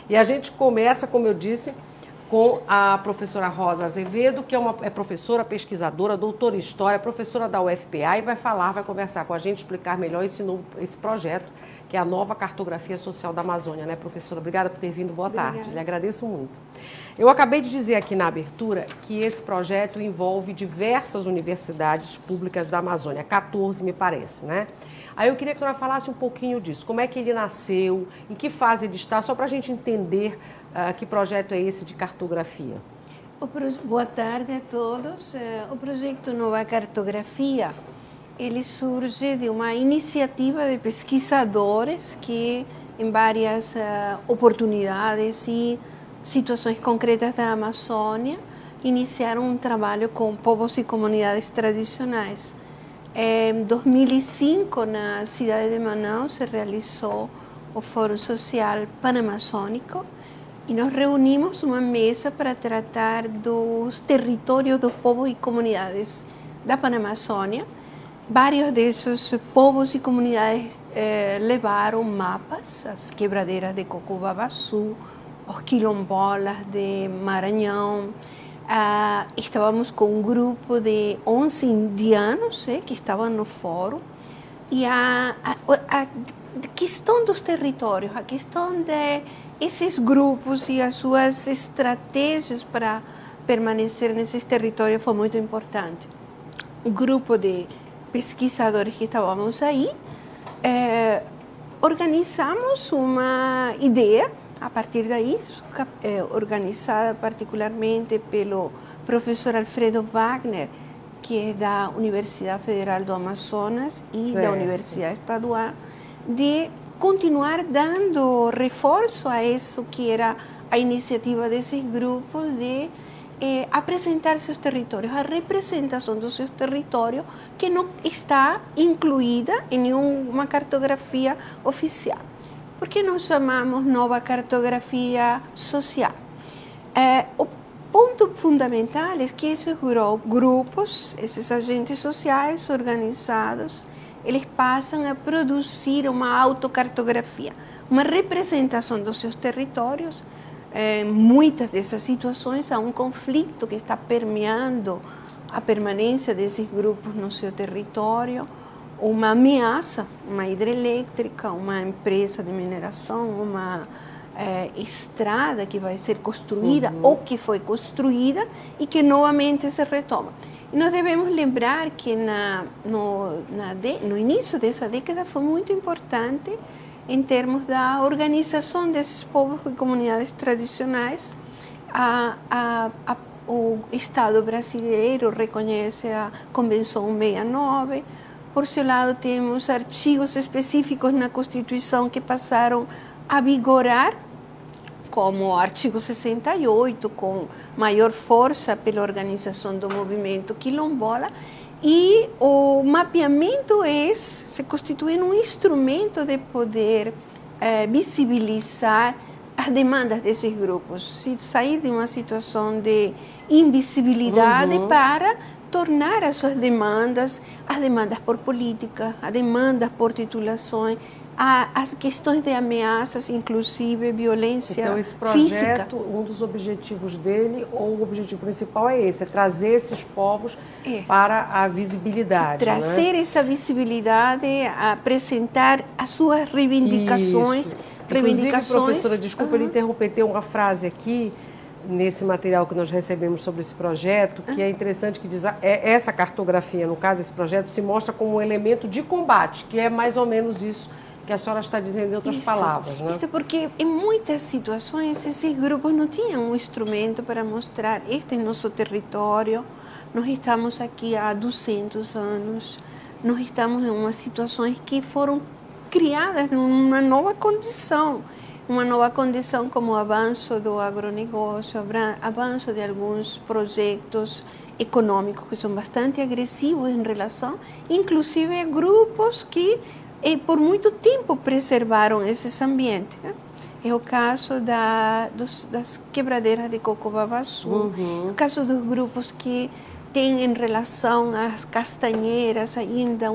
E a gente começa, como eu disse, com a professora Rosa Azevedo, que é professora, pesquisadora, doutora em História, professora da UFPA e vai conversar com a gente, explicar melhor esse projeto, que é a nova cartografia social da Amazônia, né, professora? Obrigada por ter vindo, boa tarde, lhe agradeço muito. Eu acabei de dizer aqui na abertura que esse projeto envolve diversas universidades públicas da Amazônia, 14 me parece, né? Aí eu queria que a senhora falasse um pouquinho disso, como é que ele nasceu, em que fase ele está, só para a gente entender que projeto é esse de cartografia. Boa tarde a todos. O projeto Nova Cartografia, ele surge de uma iniciativa de pesquisadores que, em várias oportunidades e situações concretas da Amazônia, iniciaram um trabalho com povos e comunidades tradicionais. Em 2005, na cidade de Manaus, se realizou o Fórum Social Panamazônico e nós reunimos uma mesa para tratar dos territórios dos povos e comunidades da Panamazônia. Vários desses povos e comunidades levaram mapas, as quebradeiras de Cocubabaçu, os quilombolas de Maranhão. Estávamos com um grupo de 11 indianos que estavam no fórum e a questão dos territórios, a questão de esses grupos e as suas estratégias para permanecer nesses territórios foi muito importante. Um grupo de pesquisadores que estávamos aí, organizamos uma ideia. A partir daí, organizada particularmente pelo professor Alfredo Wagner, que é da Universidade Federal do Amazonas e da Universidade Estadual, de continuar dando reforço a isso que era a iniciativa desses grupos de apresentar seus territórios, a representação dos seus territórios que não está incluída em nenhuma cartografia oficial. Por que nós chamamos Nova Cartografia Social? O ponto fundamental é que esses grupos, esses agentes sociais organizados, eles passam a produzir uma autocartografia, uma representação dos seus territórios. Muitas dessas situações há um conflito que está permeando a permanência desses grupos no seu território, uma ameaça, uma hidrelétrica, uma empresa de mineração, uma estrada que vai ser construída ou que foi construída e que novamente se retoma. E nós devemos lembrar que no início dessa década foi muito importante em termos da organização desses povos e comunidades tradicionais. O Estado brasileiro reconhece a Convenção 169. Por seu lado, temos artigos específicos na Constituição que passaram a vigorar, como o artigo 68, com maior força pela organização do movimento quilombola, e o mapeamento se constitui um instrumento de poder visibilizar as demandas desses grupos, sair de uma situação de invisibilidade para tornar as suas demandas, as demandas por política, as demandas por titulações, as questões de ameaças, inclusive violência física. Então, esse projeto, um dos objetivos dele, ou o objetivo principal é esse, é trazer esses povos para a visibilidade. Trazer essa visibilidade, apresentar as suas reivindicações. Isso. Inclusive, professora, desculpa lhe interromper, tem uma frase aqui, nesse material que nós recebemos sobre esse projeto, que é interessante, que diz essa cartografia, no caso, esse projeto, se mostra como um elemento de combate, que é mais ou menos isso que a senhora está dizendo em outras palavras, né? Isso porque em muitas situações esses grupos não tinham um instrumento para mostrar este é nosso território, nós estamos aqui há 200 anos, nós estamos em umas situações que foram criadas numa nova condição como o avanço do agronegócio, avanço de alguns projetos econômicos que são bastante agressivos em relação, inclusive a grupos que por muito tempo preservaram esses ambientes. É o caso das quebradeiras de Cocubabaçu, o caso dos grupos que têm em relação às castanheiras ainda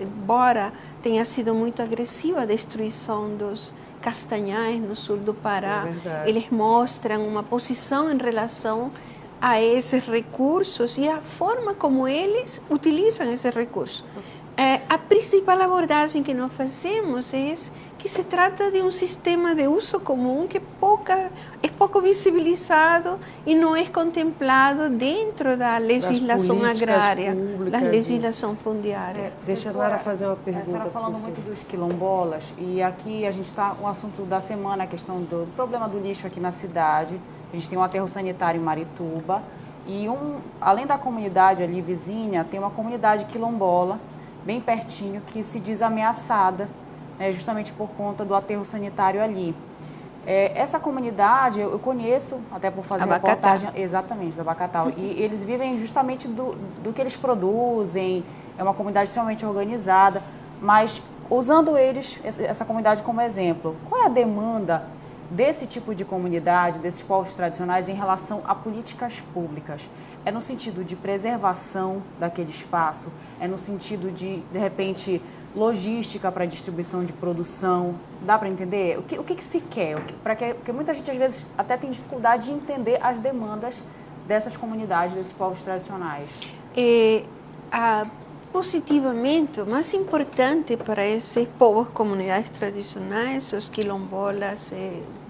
embora tenha sido muito agressiva a destruição dos Castanhais, no sul do Pará. É verdade. Eles mostram uma posição em relação a esses recursos e a forma como eles utilizam esses recursos. A principal abordagem que nós fazemos é que se trata de um sistema de uso comum que é pouco visibilizado e não é contemplado dentro da legislação agrária, da legislação fundiária. Deixa a Nara fazer uma pergunta. A senhora falando muito dos quilombolas, e aqui a gente está com o assunto da semana, a questão do problema do lixo aqui na cidade. A gente tem um aterro sanitário em Marituba e além da comunidade ali vizinha, tem uma comunidade quilombola bem pertinho, que se diz ameaçada, né, justamente por conta do aterro sanitário ali. Essa comunidade eu conheço, até por fazer reportagem, exatamente, do Abacatal, e eles vivem justamente do que eles produzem, é uma comunidade extremamente organizada, mas usando essa comunidade como exemplo, qual é a demanda desse tipo de comunidade, desses povos tradicionais em relação a políticas públicas? É no sentido de preservação daquele espaço? É no sentido de repente, logística para distribuição de produção? Dá para entender? O que se quer? Porque muita gente, às vezes, até tem dificuldade de entender as demandas dessas comunidades, desses povos tradicionais. Positivamente, o mais importante para esses povos, comunidades tradicionais, os quilombolas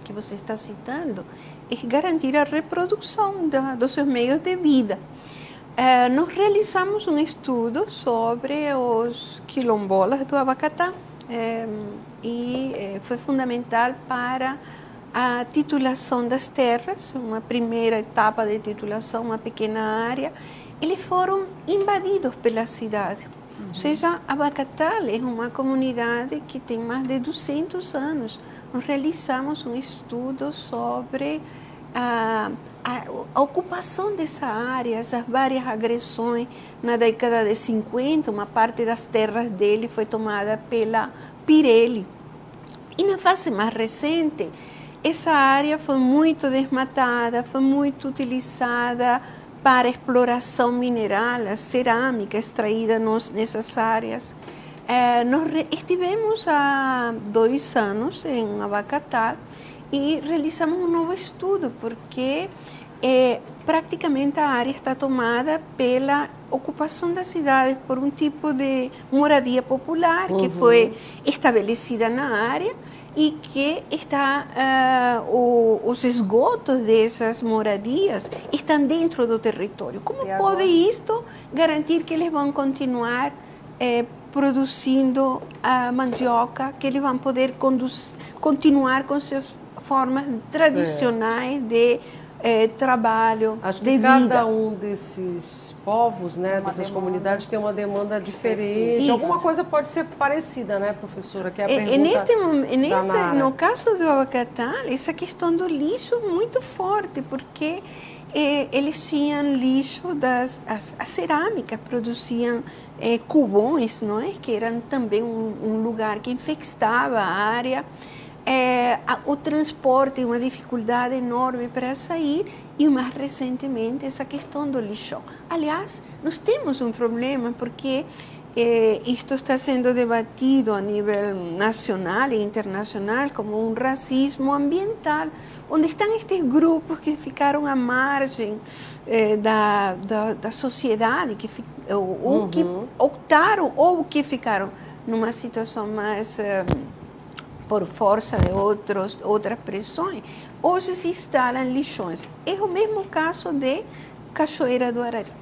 que você está citando, é garantir a reprodução dos seus meios de vida. Nós realizamos um estudo sobre os quilombolas do Abacatal e foi fundamental para a titulação das terras, uma primeira etapa de titulação, uma pequena área. Eles foram invadidos pela cidade. Ou seja, Abacatal é uma comunidade que tem mais de 200 anos. Nós realizamos um estudo sobre a ocupação dessa área, essas várias agressões. Na década de 50, uma parte das terras dele foi tomada pela Pirelli. E na fase mais recente, essa área foi muito desmatada, foi muito utilizada para exploração mineral, a cerâmica extraída nessas áreas. Nós estivemos há 2 anos em Abacatal e realizamos um novo estudo, porque praticamente a área está tomada pela ocupação da cidade por um tipo de moradia popular que foi estabelecida na área e que os esgotos dessas moradias estão dentro do território. Como pode isto garantir que eles vão continuar produzindo a mandioca, que eles vão poder continuar com suas formas tradicionais de trabalho, Acho de que vida? cada um desses povos, né, dessas comunidades, tem uma demanda diferente. Isso. Alguma coisa pode ser parecida, né, professora? Que é a pergunta no caso do Abacatal, essa questão do lixo é muito forte, porque eles tinham lixo as cerâmicas, produziam cubões, não é? Que eram também um lugar que infestava a área. O transporte é uma dificuldade enorme para sair e, mais recentemente, essa questão do lixão. Aliás, nós temos um problema porque isto está sendo debatido a nível nacional e internacional como um racismo ambiental, onde estão estes grupos que ficaram à margem da sociedade, que optaram ou que ficaram numa situação mais por força de outras pressões, hoje se instalam lixões. É o mesmo caso de Cachoeira do Arari.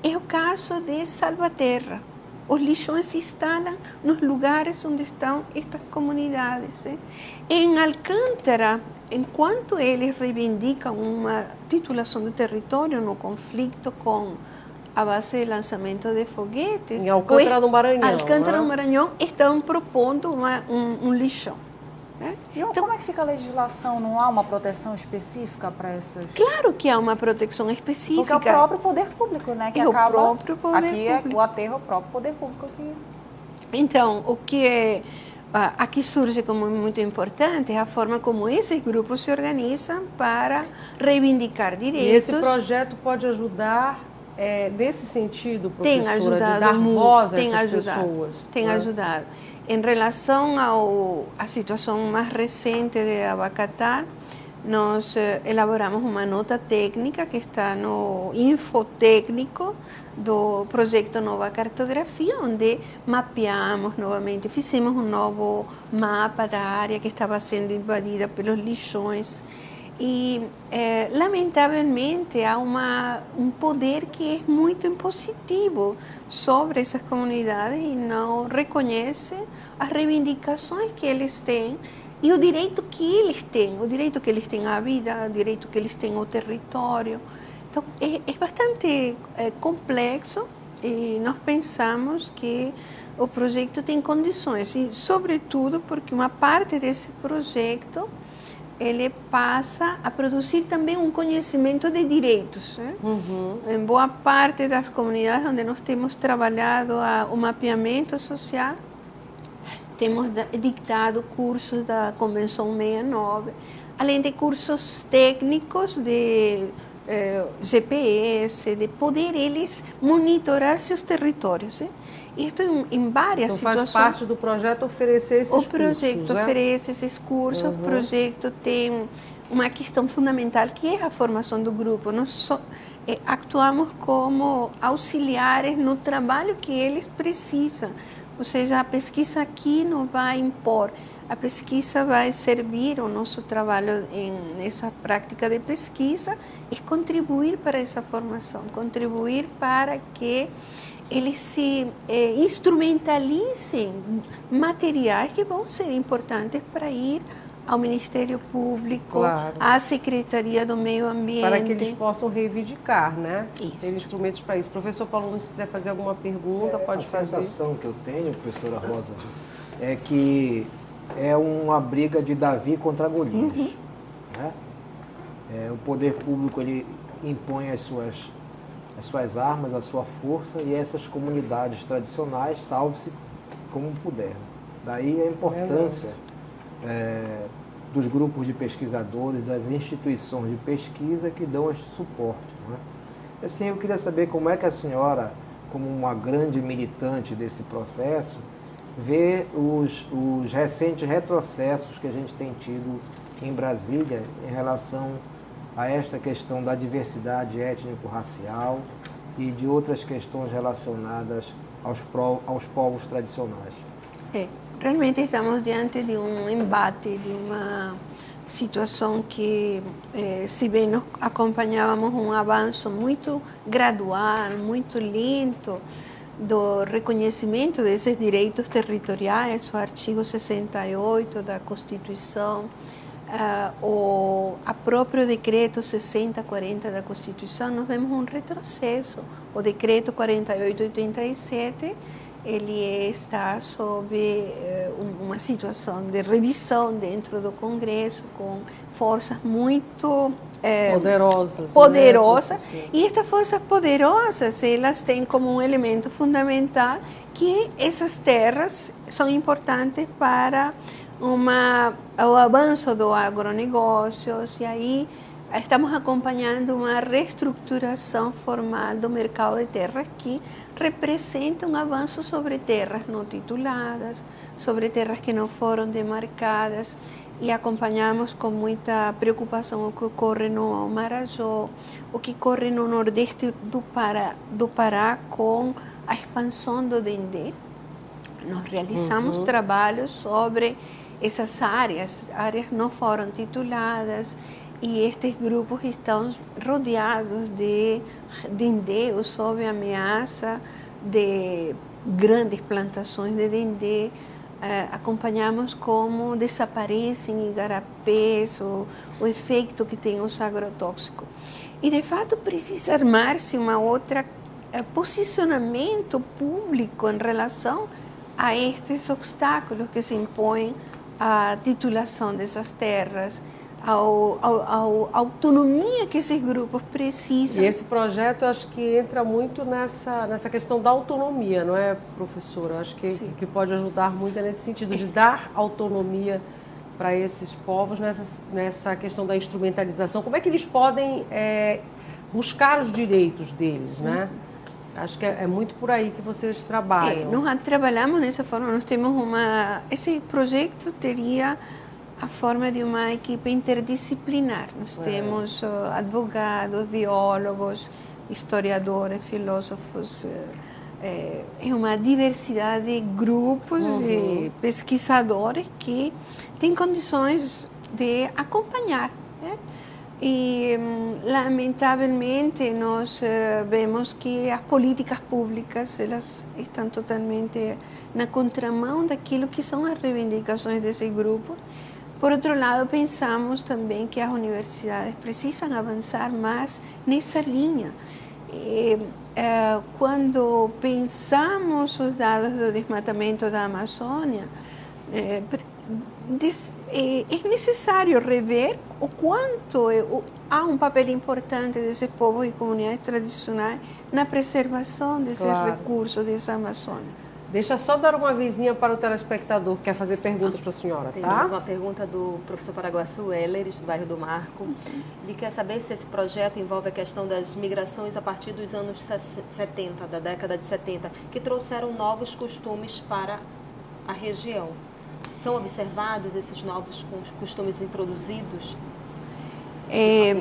É o caso de Salvaterra. Os lixões se instalam nos lugares onde estão estas comunidades. Em Alcântara, enquanto eles reivindicam uma titulação do território no conflito com a base de lançamento de foguetes, em Alcântara do Maranhão, Alcântara do Maranhão estão propondo um lixão. E como é que fica a legislação? Não há uma proteção específica para essas? Claro que há uma proteção específica. Porque é o próprio poder público, né? Que acaba, o próprio poder público. O aterro é o próprio poder público. Então, aqui surge como muito importante a forma como esses grupos se organizam para reivindicar direitos. E esse projeto pode ajudar nesse sentido, professora, tem ajudado de dar voz a essas pessoas? Tem ajudado. Em relação à situação mais recente de Abacatar, nós elaboramos uma nota técnica que está no infotécnico do projeto Nova Cartografia, onde mapeamos novamente, fizemos um novo mapa da área que estava sendo invadida pelos lixões. E, lamentavelmente, há um poder que é muito impositivo sobre essas comunidades e não reconhece as reivindicações que eles têm e o direito que eles têm à vida, o direito que eles têm ao território. Então, é bastante complexo e nós pensamos que o projeto tem condições, e sobretudo porque uma parte desse projeto ele passa a produzir também um conhecimento de direitos. Né? Em boa parte das comunidades onde nós temos trabalhado o mapeamento social, temos dictado cursos da Convenção 69, além de cursos técnicos de GPS, de poder eles monitorar seus territórios. Né? Isto em várias situações. Então faz parte do projeto oferecer esses cursos. O projeto oferece esses cursos, o projeto tem uma questão fundamental que é a formação do grupo. Nós actuamos como auxiliares no trabalho que eles precisam. Ou seja, a pesquisa aqui não vai impor, a pesquisa vai servir, o nosso trabalho nessa prática de pesquisa é contribuir para essa formação, contribuir para que eles se instrumentalizem materiais que vão ser importantes para ir ao Ministério Público, claro, à Secretaria do Meio Ambiente. Para que eles possam reivindicar, né? Isso. Ter instrumentos para isso. Professor Paulo, se quiser fazer alguma pergunta, pode fazer. A sensação que eu tenho, professora Rosa, é que é uma briga de Davi contra Golias. Né? O poder público ele impõe as suas armas, a sua força, e essas comunidades tradicionais salve-se como puder. Daí a importância dos grupos de pesquisadores, das instituições de pesquisa que dão este suporte. Né? Assim, eu queria saber como é que a senhora, como uma grande militante desse processo, vê os recentes retrocessos que a gente tem tido em Brasília em relação a esta questão da diversidade étnico-racial e de outras questões relacionadas aos povos tradicionais. Realmente estamos diante de um embate, de uma situação que, se bem nós acompanhávamos um avanço muito gradual, muito lento, do reconhecimento desses direitos territoriais, o artigo 68 da Constituição, o próprio decreto 6040 da Constituição, nós vemos um retrocesso. O decreto 4887, ele está sob uma situação de revisão dentro do Congresso, com forças muito poderosas. Né? E estas forças poderosas, elas têm como um elemento fundamental que essas terras são importantes para o avanço do agronegócio, e aí estamos acompanhando uma reestruturação formal do mercado de terras que representa um avanço sobre terras não tituladas, sobre terras que não foram demarcadas, e acompanhamos com muita preocupação o que ocorre no Marajó, o que ocorre no nordeste do Pará com a expansão do Dendê. Nós realizamos trabalhos sobre essas áreas não foram tituladas, e estes grupos estão rodeados de dendê, sob ameaça de grandes plantações de dendê. Acompanhamos como desaparecem igarapés, o efeito que tem os agrotóxicos. E, de fato, precisa armar-se uma outra posicionamento público em relação a estes obstáculos que se impõem à titulação dessas terras, a autonomia que esses grupos precisam. E esse projeto, eu acho que entra muito nessa questão da autonomia, não é, professora? Eu acho que pode ajudar muito nesse sentido de dar autonomia para esses povos nessa questão da instrumentalização. Como é que eles podem buscar os direitos deles, né? Acho que é muito por aí que vocês trabalham. Nós trabalhamos dessa forma, nós temos esse projeto teria a forma de uma equipe interdisciplinar. Nós temos advogados, biólogos, historiadores, filósofos, é uma diversidade de grupos de pesquisadores que têm condições de acompanhar, né? E, lamentavelmente, nós vemos que as políticas públicas elas estão totalmente na contramão daquilo que são as reivindicações desse grupo. Por outro lado, pensamos também que as universidades precisam avançar mais nessa linha. Quando pensamos os dados do desmatamento da Amazônia, é necessário rever o quanto há um papel importante desses povos e comunidades tradicionais na preservação desses recursos dessa Amazônia. Deixa só dar uma vizinha para o telespectador que quer fazer perguntas para a senhora, Tem tá? mais uma pergunta do professor Paraguaçu Elleres, do bairro do Marco. Ele quer saber se esse projeto envolve a questão das migrações a partir dos anos 70, da década de 70, que trouxeram novos costumes para a região. São observados esses novos costumes introduzidos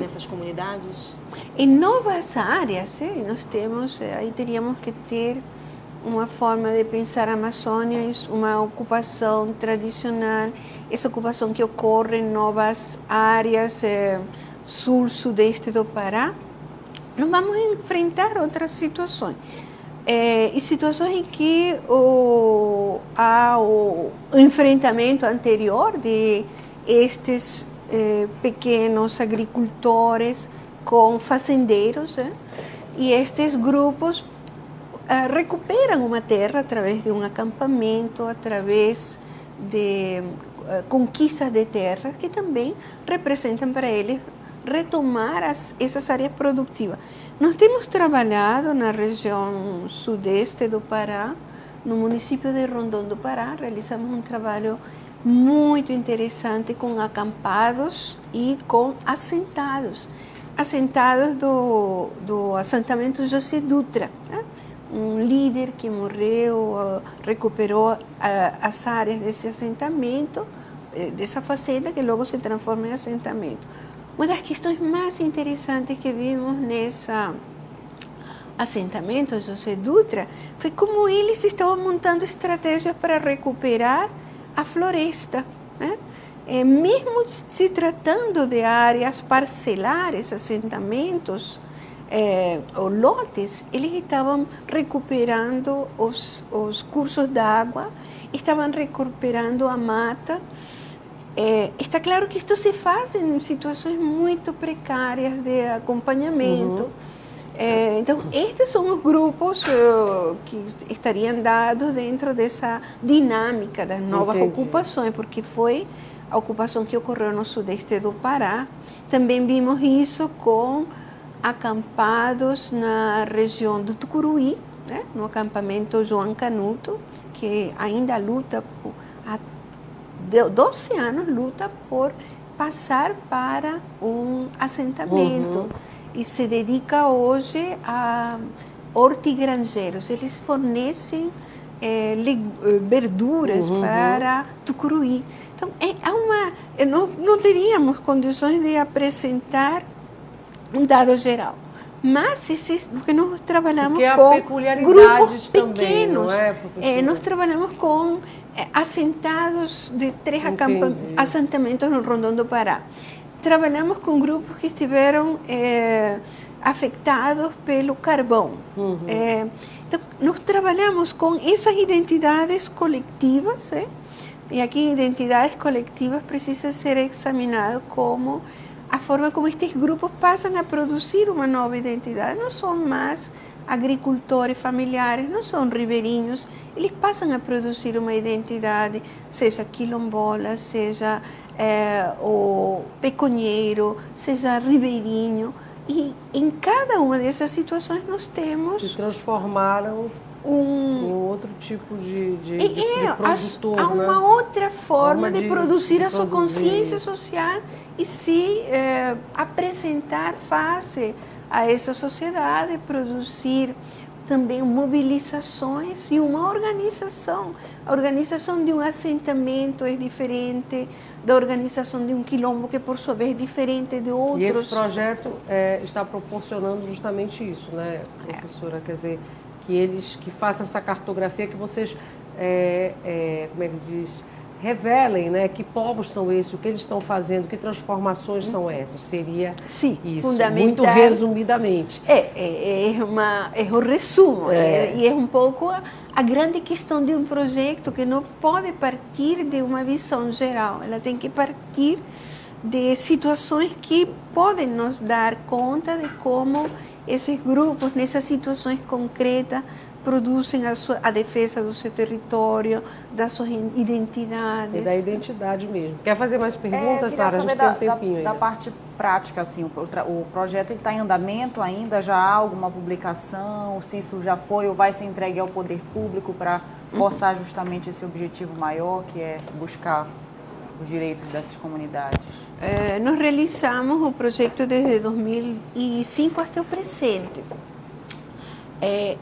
nessas comunidades? Em novas áreas, nós temos, aí teríamos que ter uma forma de pensar a Amazônia, uma ocupação tradicional, essa ocupação que ocorre em novas áreas, sul, sudeste do Pará. Nós vamos enfrentar outras situações. E situações em que há o enfrentamento anterior de estes pequenos agricultores com fazendeiros, e estes grupos recuperam uma terra através de um acampamento, através de conquistas de terras que também representam para eles retomar essas áreas produtivas. Nós temos trabalhado na região sudeste do Pará, no município de Rondon do Pará, realizamos um trabalho muito interessante com acampados e com assentados. Assentados do assentamento José Dutra, né? Um líder que morreu, recuperou as áreas desse assentamento, dessa fazenda que logo se transforma em assentamento. Uma das questões mais interessantes que vimos nesse assentamento José Dutra foi como eles estavam montando estratégias para recuperar a floresta, né? Mesmo se tratando de áreas parcelares, assentamentos, ou lotes, eles estavam recuperando os cursos d'água, estavam recuperando a mata. Está claro que isto se faz em situações muito precárias de acompanhamento. Então, estes são os grupos que estariam dados dentro dessa dinâmica das novas ocupações, porque foi a ocupação que ocorreu no sudeste do Pará. Também vimos isso com acampados na região do Tucuruí, né? No acampamento João Canuto, que ainda luta há 12 anos luta por passar para um assentamento e se dedica hoje a hortigranjeiros. Eles fornecem verduras para Tucuruí. Então, não teríamos condições de apresentar um dado geral. Mas porque nós trabalhamos com grupos pequenos. Nós trabalhamos com assentados de 3 assentamentos no Rondon do Pará. Trabalhamos com grupos que estiveram afetados pelo carvão. Então, nós trabalhamos com essas identidades coletivas, e aqui identidades coletivas precisam ser examinadas como a forma como estes grupos passam a produzir uma nova identidade. Não são mais agricultores familiares, não são ribeirinhos, eles passam a produzir uma identidade, seja quilombola, seja o peconheiro, seja ribeirinho. E em cada uma dessas situações nós temos... Se transformaram em outro tipo de produtor. Há uma outra forma de produzir a sua consciência social e se apresentar face a essa sociedade, produzir também mobilizações e uma organização. A organização de um assentamento é diferente da organização de um quilombo, que por sua vez é diferente de outros. E esse projeto está proporcionando justamente isso, né, professora? Quer dizer, que façam essa cartografia, que vocês, como é que diz, revelem, né, que povos são esses, o que eles estão fazendo, que transformações são essas. Seria Sim, isso, fundamental. muito resumidamente. É o resumo, e é um pouco a grande questão de um projeto, que não pode partir de uma visão geral, ela tem que partir de situações que podem nos dar conta de como esses grupos, nessas situações concretas, produzem a defesa do seu território, das suas identidades. E da identidade mesmo. Quer fazer mais perguntas, Nara? A gente tem um tempinho da ainda. parte prática, assim, o projeto está em andamento ainda? Já há alguma publicação? Se isso já foi ou vai ser entregue ao poder público para forçar justamente esse objetivo maior, que é buscar os direitos dessas comunidades? Nós realizamos o projeto desde 2005 até o presente.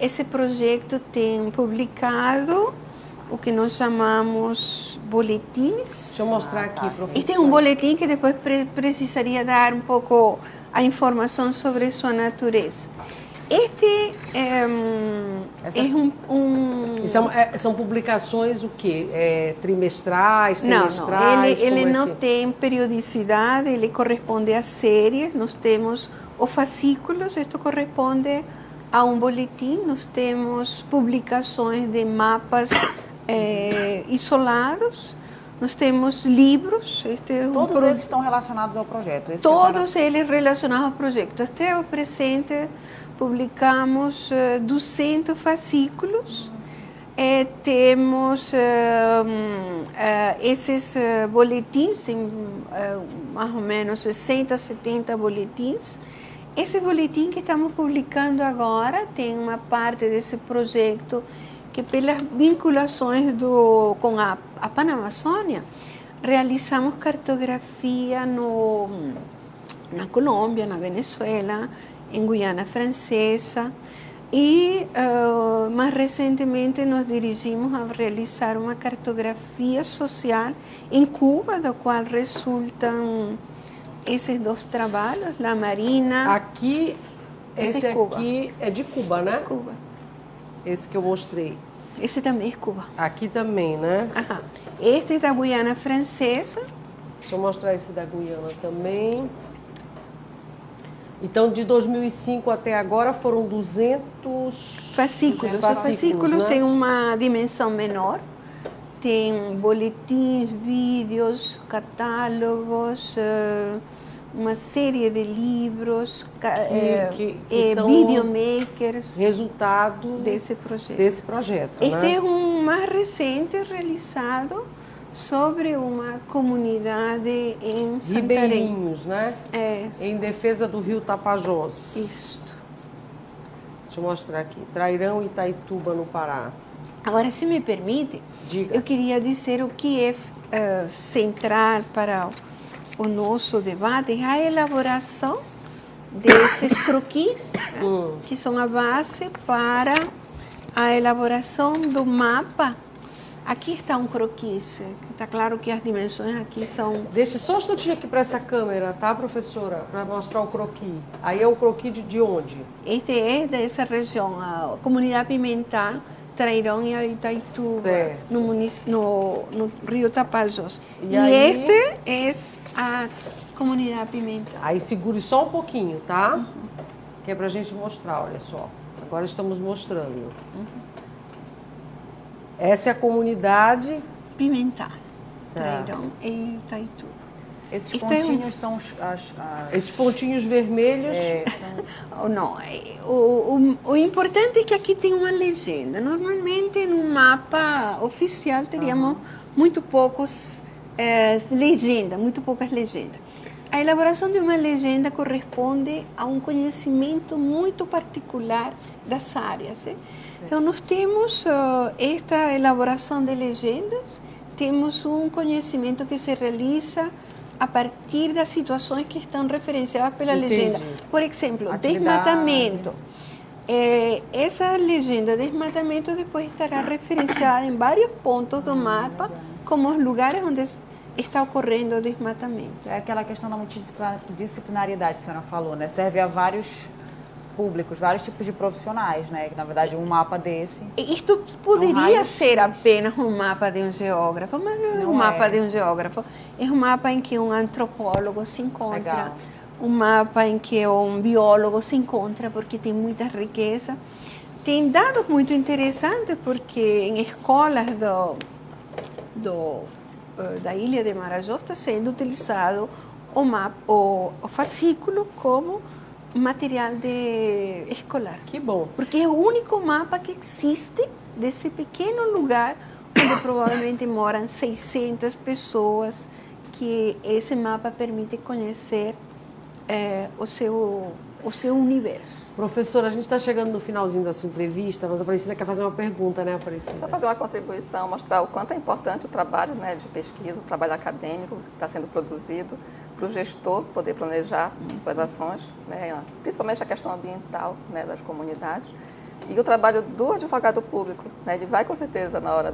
Esse projeto tem publicado o que nós chamamos boletins. Deixa eu mostrar aqui, professora. E tem um boletim que depois precisaria dar um pouco a informação sobre sua natureza. Este São publicações o quê? Trimestrais, Não, semestrais? ele não tem periodicidade, ele corresponde a séries. Nós temos os fascículos, isto corresponde a um boletim. Nós temos publicações de mapas isolados, nós temos livros. Todos eles estão relacionados ao projeto? Todos eles relacionados ao projeto. Até o presente publicamos 200 fascículos. Temos esses boletins, tem mais ou menos 60, 70 boletins. Esse boletim que estamos publicando agora tem uma parte desse projeto que, pelas vinculações com a Panamazônia, realizamos cartografia na Colômbia, na Venezuela, em Guiana Francesa, e mais recentemente nos dirigimos a realizar uma cartografia social em Cuba, da qual resultam esses dois trabalhos, La Marina. Aqui, esse aqui é de Cuba, né? Cuba. Esse que eu mostrei. Esse também é Cuba. Aqui também, né? Aham. Este é da Guiana Francesa. Deixa eu mostrar esse da Guiana também. Então, de 2005 até agora foram 200 fascículos. O fascículo, né? Tem uma dimensão menor. Tem boletins, vídeos, catálogos, uma série de livros, que são videomakers. Resultado desse projeto. né? Este é um mais recente realizado sobre uma comunidade em Santarém. Ribeirinhos, né? Em defesa do rio Tapajós. Isso. Deixa eu mostrar aqui. Trairão e Itaituba, no Pará. Agora, se me permite, diga. Eu queria dizer o que é central para o nosso debate, é a elaboração desses croquis, que são a base para a elaboração do mapa. Aqui está um croquis, está claro que as dimensões aqui são... Deixa só um instantinho aqui para essa câmera, tá, professora? Para mostrar o croquis. Aí é o croquis de onde? Este é dessa região, a comunidade Pimental, Trairão e Itaituba, no rio Tapajós. E este é a comunidade Pimental. Aí segure só um pouquinho, tá? Que é para a gente mostrar, olha só. Agora estamos mostrando. Essa é a comunidade Pimental, Trairão e Itaituba. Esses pontinhos são esses pontinhos vermelhos. Não, o importante é que aqui tem uma legenda. Normalmente, no mapa oficial, teríamos muito poucas legendas. A elaboração de uma legenda corresponde a um conhecimento muito particular das áreas. Então, nós temos esta elaboração de legendas, temos um conhecimento que se realiza a partir das situações que estão referenciadas pela legenda. Por exemplo, desmatamento. essa legenda de desmatamento depois estará referenciada em vários pontos do mapa como os lugares onde está ocorrendo o desmatamento. É aquela questão da multidisciplinaridade que a senhora falou, né? Serve a vários públicos, vários tipos de profissionais, né? Que, na verdade, um mapa desse... Isto poderia ser apenas um mapa de um geógrafo, mas não é um mapa de um geógrafo. É um mapa em que um antropólogo se encontra, Legal. um mapa em que um biólogo se encontra, porque tem muita riqueza. Tem dados muito interessantes, porque em escolas da ilha de Marajó está sendo utilizado o fascículo como material escolar. Que bom. Porque é o único mapa que existe desse pequeno lugar onde provavelmente moram 600 pessoas, que esse mapa permite conhecer o seu universo. Professora, a gente está chegando no finalzinho da sua entrevista, mas a Aparecida quer fazer uma pergunta, né, Aparecida? Só fazer uma contribuição, mostrar o quanto é importante o trabalho, né, de pesquisa, o trabalho acadêmico que está sendo produzido, para o gestor poder planejar suas ações, né, principalmente a questão ambiental, né, das comunidades, e o trabalho do advogado público, né, ele vai com certeza na hora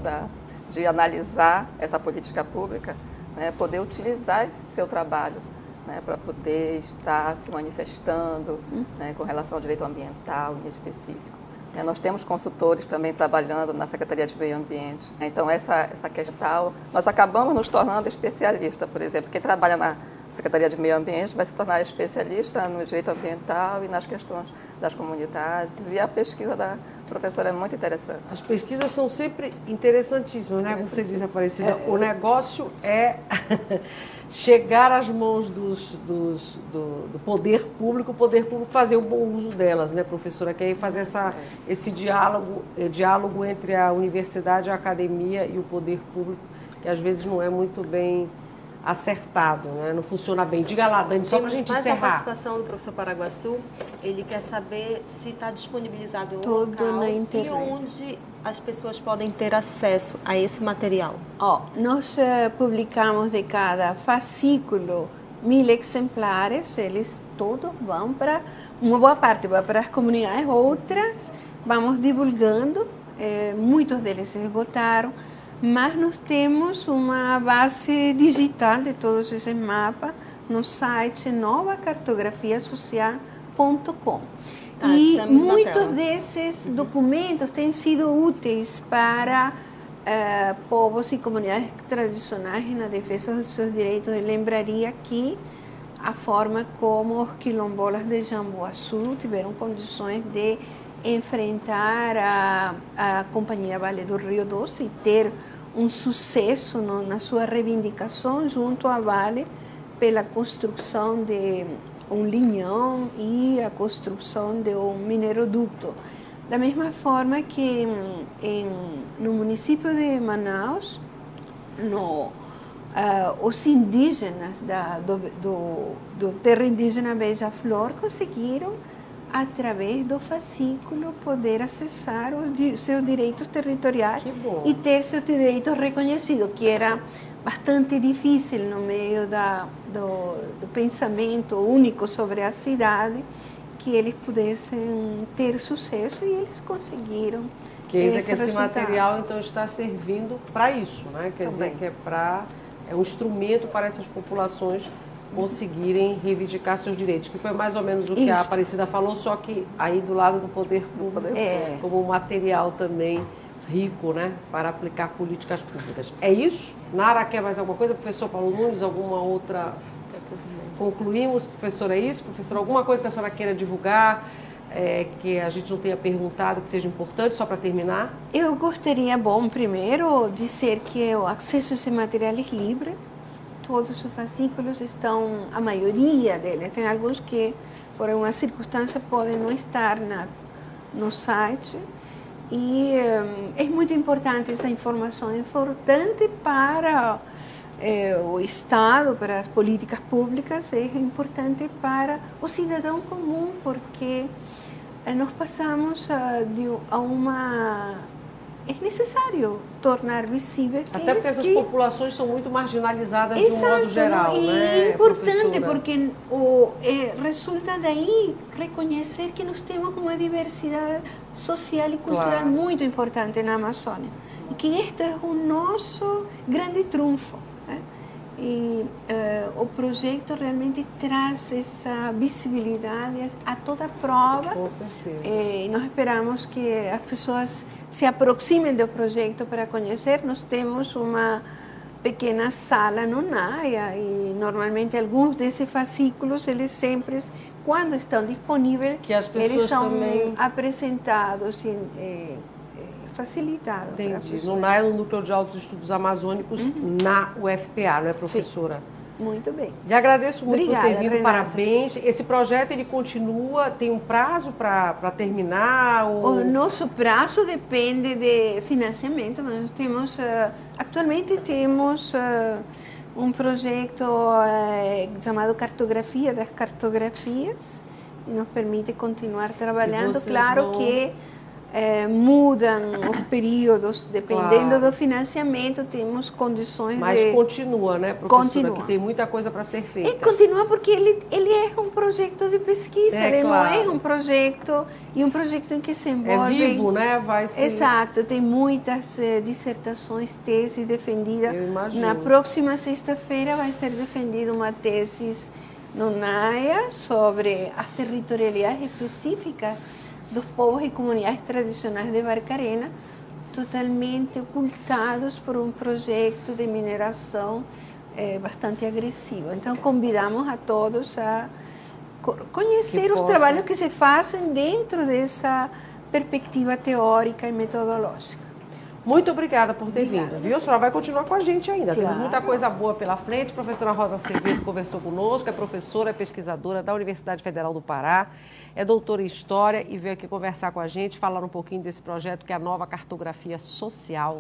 de analisar essa política pública, né, poder utilizar esse seu trabalho, né, para poder estar se manifestando, né, com relação ao direito ambiental em específico. Nós temos consultores também trabalhando na Secretaria de Meio Ambiente. Então, essa questão, nós acabamos nos tornando especialistas, por exemplo. Quem trabalha na Secretaria de Meio Ambiente vai se tornar especialista no direito ambiental e nas questões das comunidades. E a pesquisa da professora é muito interessante. As pesquisas são sempre interessantíssimas, né? Como você diz, Aparecida, o negócio é chegar às mãos do poder público, o poder público fazer um bom uso delas, né, professora? Que aí fazer esse diálogo entre a universidade, a academia e o poder público, que às vezes não é muito bem acertado, né? Não funciona bem. Diga lá, Dani, só para a gente encerrar. Mais a participação do professor Paraguaçu, ele quer saber se está disponibilizado em um Todo local na e internet. onde as pessoas podem ter acesso a esse material. Nós publicamos de cada fascículo 1000 exemplares, eles todos vão para, uma boa parte vai para as comunidades, outras vamos divulgando, muitos deles se esgotaram, mas nós temos uma base digital de todos esses mapas no site novacartografiasocial.com. E muitos desses documentos têm sido úteis para povos e comunidades tradicionais na defesa dos seus direitos. Eu lembraria aqui a forma como os quilombolas de Jamboaçu tiveram condições de enfrentar a Companhia Vale do Rio Doce e ter um sucesso na sua reivindicação junto à Vale pela construção de um linhão e a construção de um mineroduto. Da mesma forma que no município de Manaus, os indígenas do terra indígena Beija-Flor conseguiram, através do fascículo, poder acessar os seus direitos territoriais e ter seus direitos reconhecidos, que era bastante difícil no meio do pensamento único sobre a cidade, que eles pudessem ter sucesso, e eles conseguiram. Que esse material, então, está servindo para isso, né? Quer dizer, que é um instrumento para essas populações conseguirem reivindicar seus direitos, que foi mais ou menos o que a Aparecida falou, só que aí do lado do poder público, como um material também rico, né, para aplicar políticas públicas. É isso? Nara, quer mais alguma coisa? Professor Paulo Nunes, alguma outra? Concluímos, professor, é isso? Professor, alguma coisa que a senhora queira divulgar, que a gente não tenha perguntado, que seja importante, só para terminar? Eu gostaria, primeiro, dizer que o acesso a esse material é livre. Todos os fascículos estão, a maioria deles, tem alguns que, por uma circunstância, podem não estar no site. E é muito importante essa informação, é importante para o Estado, para as políticas públicas, é importante para o cidadão comum, porque nós passamos a uma é necessário tornar visível que Até porque essas que... populações são muito marginalizadas de um Exato, modo geral, e né, é importante professora? porque resulta daí reconhecer que nós temos uma diversidade social e cultural Claro. muito importante na Amazônia e que este é o nosso grande trunfo, né? E o projeto realmente traz essa visibilidade a toda prova. Com certeza. E nós esperamos que as pessoas se aproximem do projeto para conhecer. Nós temos uma pequena sala no NAIA e normalmente alguns desses fascículos, eles sempre, quando estão disponíveis, Que as pessoas eles são também- apresentados e facilitados. para a Entendi. pessoa. No NAE, no Núcleo de Altos Estudos Amazônicos, na UFPA, não é, professora? Muito bem. Lhe agradeço muito Obrigada, por ter vindo, Renata. parabéns. Esse projeto, ele continua, tem um prazo para terminar? O nosso prazo depende de financiamento, mas nós temos, atualmente temos um projeto chamado Cartografia das Cartografias, e nos permite continuar trabalhando. vocês Claro vão- que mudam os períodos, dependendo Claro. do financiamento, temos condições Mas de... continua, né, professora? Continua. Que tem muita coisa para ser feita. Continua porque ele é um projeto de pesquisa, É, ele claro. não é um projeto em que se É envolve... vivo, né? Vai se... Exato, tem muitas dissertações, teses defendidas. Eu imagino. Na próxima sexta-feira vai ser defendida uma tese no NAIA sobre as territorialidades específicas dos povos e comunidades tradicionais de Barcarena, totalmente ocultados por um projeto de mineração bastante agressivo. Então, convidamos a todos a conhecer Que os possam- trabalhos que se fazem dentro dessa perspectiva teórica e metodológica. Muito obrigada por ter Obrigada. vindo, viu? A senhora vai continuar com a gente ainda. Temos Claro. muita coisa boa pela frente. A professora Rosa Azevedo conversou conosco, é professora, é pesquisadora da Universidade Federal do Pará, é doutora em História e veio aqui conversar com a gente, falar um pouquinho desse projeto que é a nova cartografia social.